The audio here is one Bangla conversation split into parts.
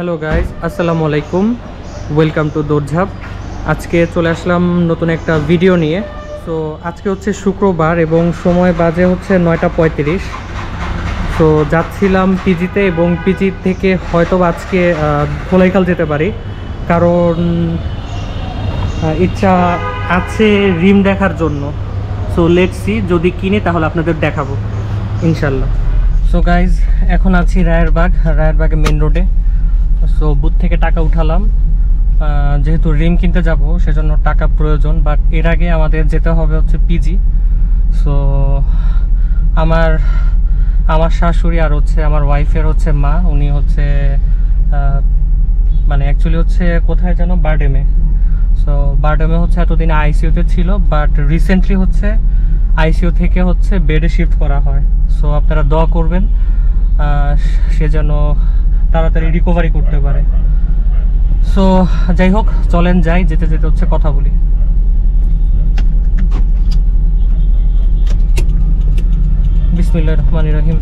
হ্যালো গাইজ, আসসালামু আলাইকুম। ওয়েলকাম টু দৌড়ঝাঁপ। আজকে চলে আসলাম নতুন একটা ভিডিও নিয়ে। সো আজকে হচ্ছে শুক্রবার এবং সময় বাজে হচ্ছে 9:35। সো যাচ্ছিলাম পিজিতে এবং পিজি থেকে হয়তো আজকে ধোলাইখাল যেতে পারি, কারণ ইচ্ছা আছে রিম দেখার জন্য। সো লেটস সি, যদি কিনে তাহলে আপনাদের দেখাবো ইনশাল্লাহ। সো গাইজ, এখন আছি রায়েরবাগে মেন রোডে। সো বুথ থেকে টাকা উঠালাম, যেহেতু রিম কিনতে যাব সেজন্য টাকা প্রয়োজন, বাট এর আগে আমাদের যেতে হবে হচ্ছে পিজি। সো আমার শাশুড়ি আর হচ্ছে আমার ওয়াইফের হচ্ছে মা, উনি হচ্ছে মানে অ্যাকচুয়ালি হচ্ছে কোথায় যেন বারডেমে। সো বারডেমে হচ্ছে এতদিন আইসিইউতে ছিল, বাট রিসেন্টলি হচ্ছে আইসিইউ থেকে হচ্ছে বেডে শিফট করা হয়। সো আপনারা দোয়া করবেন সে যেন তাড়াতাড়ি রিকভারি করতে পারে। সো যাই হোক, চলেন যাই, যেতে যেতে হচ্ছে কথা বলি। বিসমিল্লাহির রহমানির রহিম।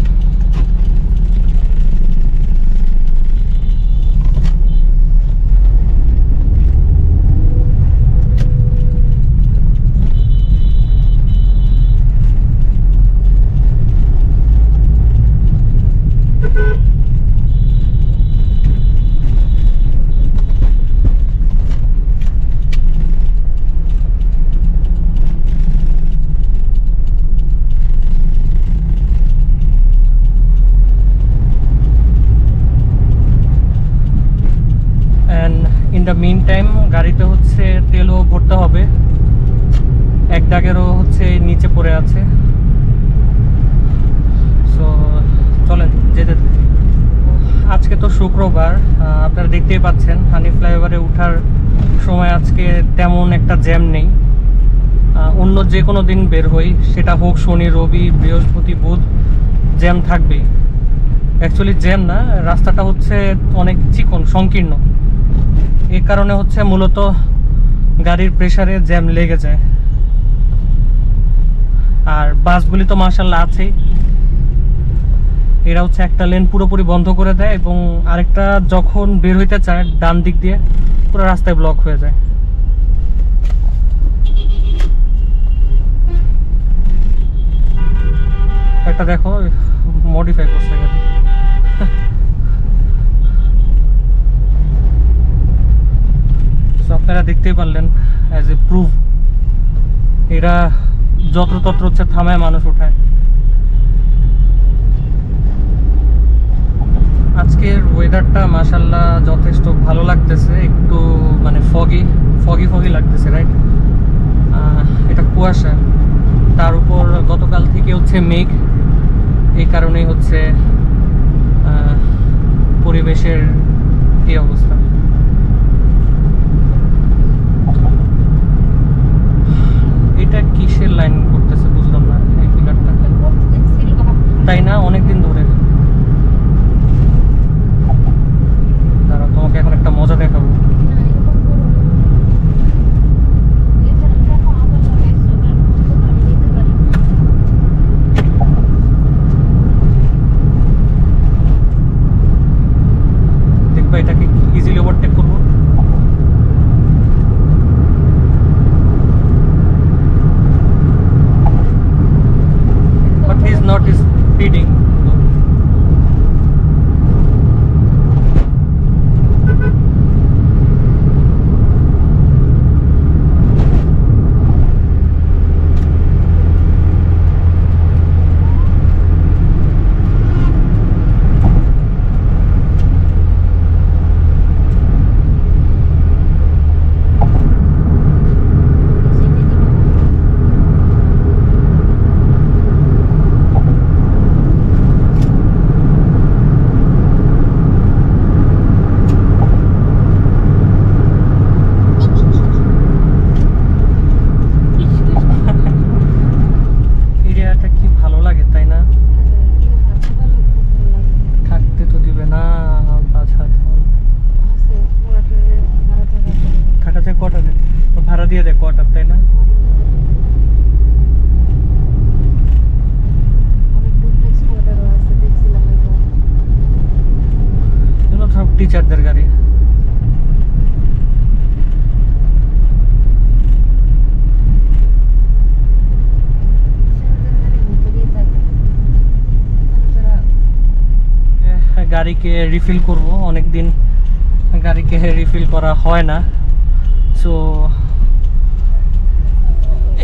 ইন দ্য মিন টাইম গাড়িতে হচ্ছে তেলও ভরতে হবে, এক দাগেরও হচ্ছে নিচে পড়ে আছে। সো চলেন যেতে। আজকে তো শুক্রবার, আপনারা দেখতেই পাচ্ছেন হানি ফ্লাইওভারে ওঠার সময় আজকে তেমন একটা জ্যাম নেই। অন্য যে কোনো দিন বের হই, সেটা হোক শনি, রবি, বৃহস্পতি, বুধ, জ্যাম থাকবেই। অ্যাকচুয়ালি জ্যাম না, রাস্তাটা হচ্ছে অনেক চিকন সংকীর্ণ, এই কারণে হচ্ছে মূলত গাড়ির প্রেসারে জ্যাম লেগে যায়। আর বাসগুলি তো মাশাআল্লাহ আছেই, এরা হচ্ছে একটা লেন পুরোপুরি বন্ধ করে দেয় এবং আরেকটা যখন বের হইতে চায় ডান দিক দিয়ে পুরো রাস্তায় ব্লক হয়ে যায়। একটা দেখো মডিফাই করছে গাড়ি। আপনারা দেখতেই পারলেন, অ্যাজ এ প্রুফ এরা যত্রতত্র হচ্ছে থামায় মানুষ উঠায়। আজকের ওয়েদারটা মাশাআল্লাহ যথেষ্ট ভালো লাগতেছে, একটু মানে ফগি লাগতেছে, রাইট? এটা কুয়াশা, তার উপর গতকাল থেকে হচ্ছে মেঘ, এই কারণেই হচ্ছে পরিবেশের এই অবস্থা। এটা কিসের লাইন করতেছে বুঝলাম না, এই পিলারটা, তাই না? অনেকদিন ধরে। দাঁড়াও, তোমাকে এখন একটা মজা দেখাবো। দেখবা এটাকে ইজিলি ওভারটেক করবো। But he is not speeding. স্যারদের গাড়ি। গাড়িকে রিফিল করব, অনেকদিন গাড়িকে রিফিল করা হয় না, সো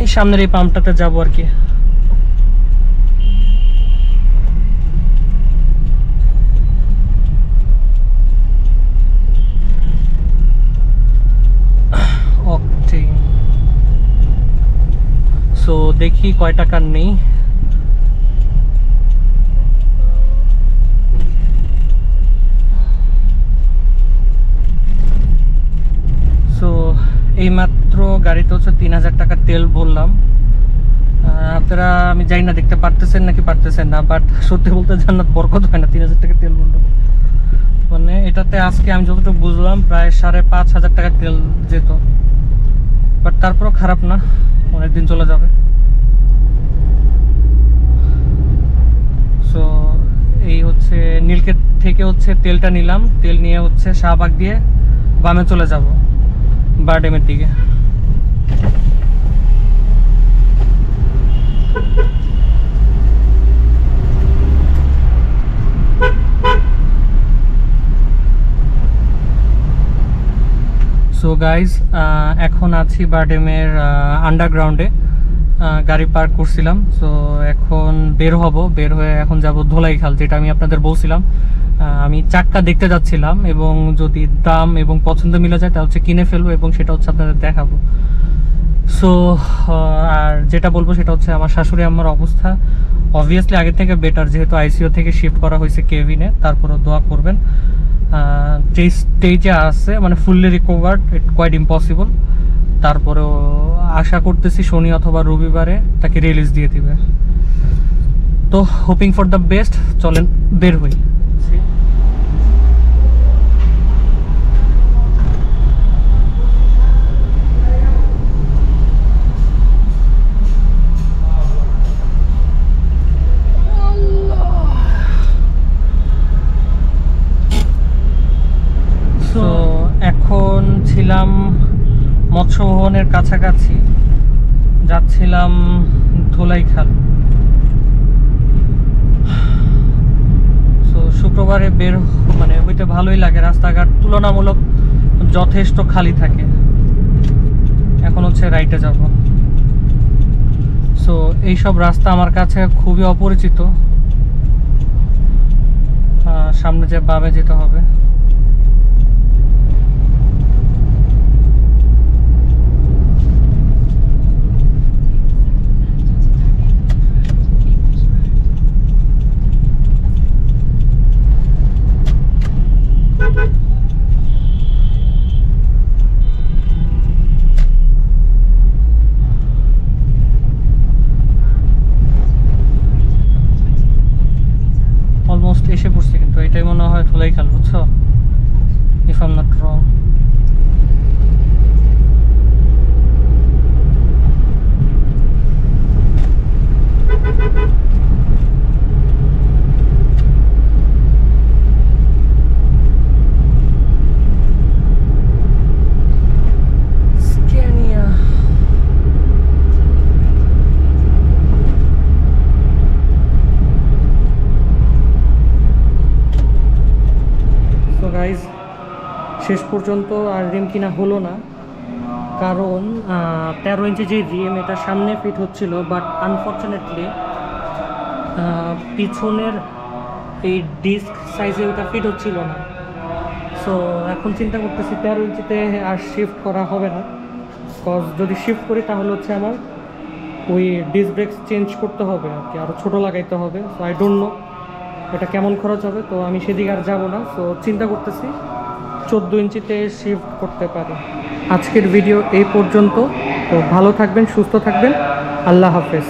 এই সামনের এই পাম্পটাতে যাবো আর কি। সো দেখি কয় টাকার নেই। সো এইমাত্র গাড়িতে হচ্ছে 3000 টাকার তেল বললাম। আপনারা আমি জানি না দেখতে পারতেছেন নাকি পারতেছেন না, বাট সত্যি বলতে জান্নাত বরকত হয় না 3000 টাকা তেল বললাম। মানে এটাতে আজকে আমি যতটুকু বুঝলাম প্রায় 5500 টাকা তেল যেত, বাট তারপরও খারাপ না, অনেকদিন চলে যাবে। সো এই হচ্ছে নীলক্ষেত থেকে হচ্ছে তেলটা নিলাম, তেল নিয়ে হচ্ছে শাহবাগ দিয়ে বামে চলে যাব বারডেমের দিকে। সো গাইজ এখন আছি বারডেমের আন্ডারগ্রাউন্ডে, গাড়ি পার্ক করছিলাম। সো এখন বের হয়ে এখন যাব ধোলাইখাল, যেটা আমি আপনাদের বলছিলাম। আমি চারটা দেখতে যাচ্ছিলাম এবং যদি দাম এবং পছন্দ মিলে যায় তাহলে হচ্ছে কিনে ফেলবো এবং সেটা হচ্ছে আপনাদের দেখাবো। সো আর যেটা বলবো সেটা হচ্ছে আমার শাশুড়ি আম্মার অবস্থা অবভিয়াসলি আগের থেকে বেটার, যেহেতু আইসিইউ থেকে শিফট করা হয়েছে কেবিনে। তারপরও দোয়া করবেন, যে স্টেজে আছে মানে ফুললি রিকভার্ড, ইট কোয়াইট ইম্পসিবল। তারপরেও আশা করতেছি শনি অথবা রবিবারে তাকে রিলিজ দিয়ে দিবে। তো হোপিং ফর দ্য বেস্ট, চলেন বের হই। তো এখন ছিলাম মৎস্য ভবনের কাছাকাছি, যাচ্ছিলাম ধোলাইখাল। তো শুক্রবারে বের মানে হইতে ভালোই লাগে, রাস্তাঘাট তুলনামূলক যথেষ্ট খালি থাকে। এখন হচ্ছে রাইটে যাব। সো এইসব রাস্তা আমার কাছে খুবই অপরিচিত, সামনে যে বামে যেতে হবে। অলমোস্ট এসে পড়ছি, কিন্তু এটাই মনে হয় ধোলাইখাল, বুঝছো, if I am not wrong. Guys শেষ পর্যন্ত আর রিম কিনা হলো না, কারণ 13 ইঞ্চি যে রিম এটা সামনে ফিট হচ্ছিল, বাট আনফর্চুনেটলি পিছনের এই ডিস্ক সাইজে ওটা ফিট হচ্ছিল না। সো এখন চিন্তা করতেছি 13 ইঞ্চিতে আর শিফট করা হবে না, কজ যদি শিফট করি তাহলে হচ্ছে আমার ওই ডিস্ক ব্রেকস চেঞ্জ করতে হবে আর কি, আরও ছোটো লাগাইতে হবে। সো আই ডোন্ট নো এটা কেমন খরচ হবে, তো আমি সেদিকে আর যাবো না। সো চিন্তা করতেছি 14 ইঞ্চিতে শিফট করতে পারি। আজকের ভিডিও এই পর্যন্ত, তো ভালো থাকবেন, সুস্থ থাকবেন, আল্লাহ হাফেজ।